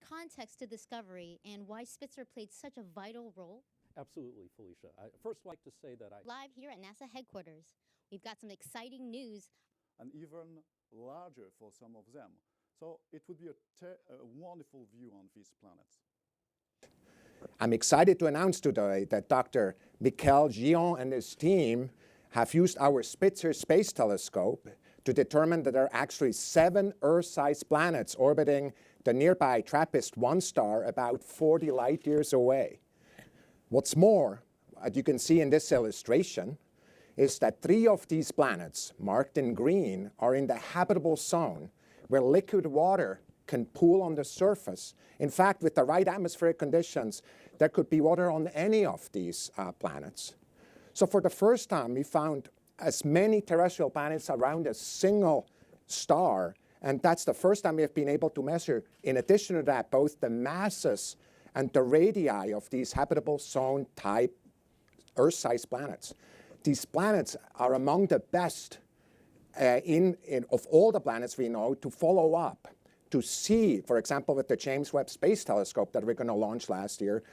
context to discovery and why Spitzer played such a vital role? Absolutely, Felicia. I first like to say that Live here at NASA headquarters, we've got some exciting news. And even larger for some of them. So it would be a wonderful view on these planets. I'm excited to announce today that Dr. Gillon and his team have used our Spitzer Space Telescope to determine that there are actually 7 Earth-sized planets orbiting the nearby TRAPPIST-1 star about 40 light years away. What's more, as you can see in this illustration, is that 3 of these planets, marked in green, are in the habitable zone, where liquid water can pool on the surface. In fact, with the right atmospheric conditions, there could be water on any of these planets. So for the first time, we found as many terrestrial planets around a single star, and that's the first time we have been able to measure, in addition to that, both the masses and the radii of these habitable zone type Earth-sized planets. These planets are among the best of all the planets we know to follow up, to see, for example, with the James Webb Space Telescope that we're going to launch last year,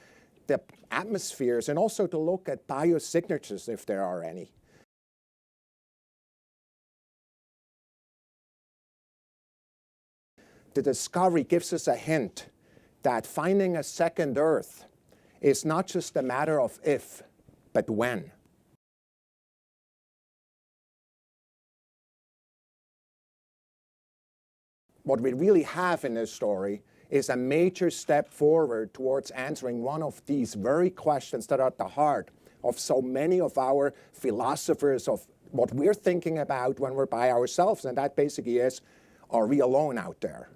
the atmospheres, and also to look at biosignatures if there are any. The discovery gives us a hint that finding a second Earth is not just a matter of if, but when. What we really have in this story is a major step forward towards answering one of these very questions that are at the heart of so many of our philosophers, of what we're thinking about when we're by ourselves, and that basically is, are we alone out there?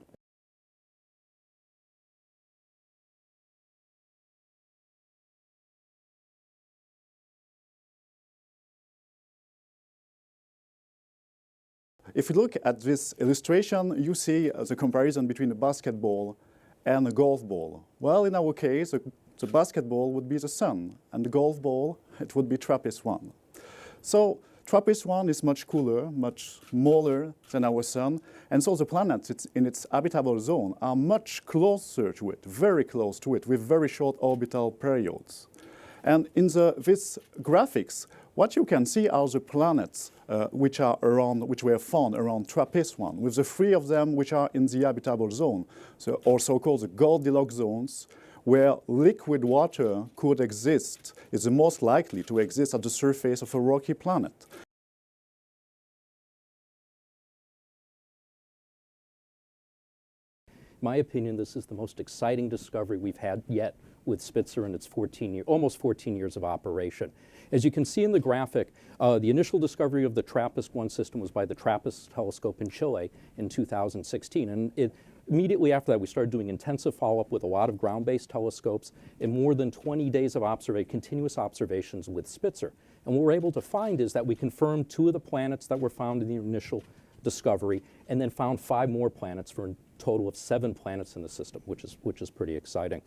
If you look at this illustration, you see the comparison between a basketball and a golf ball. Well, in our case, the basketball would be the Sun, and the golf ball, it would be TRAPPIST-1. So TRAPPIST-1 is much cooler, much smaller than our Sun, and so the planets in its habitable zone are much closer to it, very close to it, with very short orbital periods. And in this graphics, what you can see are the planets which were found around TRAPPIST-1, with the 3 of them which are in the habitable zone, so also called the Goldilocks zones, where liquid water could exist, is the most likely to exist at the surface of a rocky planet. In my opinion, this is the most exciting discovery we've had yet with Spitzer in its almost 14 years of operation. As you can see in the graphic, the initial discovery of the TRAPPIST-1 system was by the TRAPPIST telescope in Chile in 2016. And immediately after that, we started doing intensive follow-up with a lot of ground-based telescopes and more than 20 days of continuous observations with Spitzer. And what we're able to find is that we confirmed 2 of the planets that were found in the initial discovery, and then found 5 more planets for a total of 7 planets in the system, which is pretty exciting.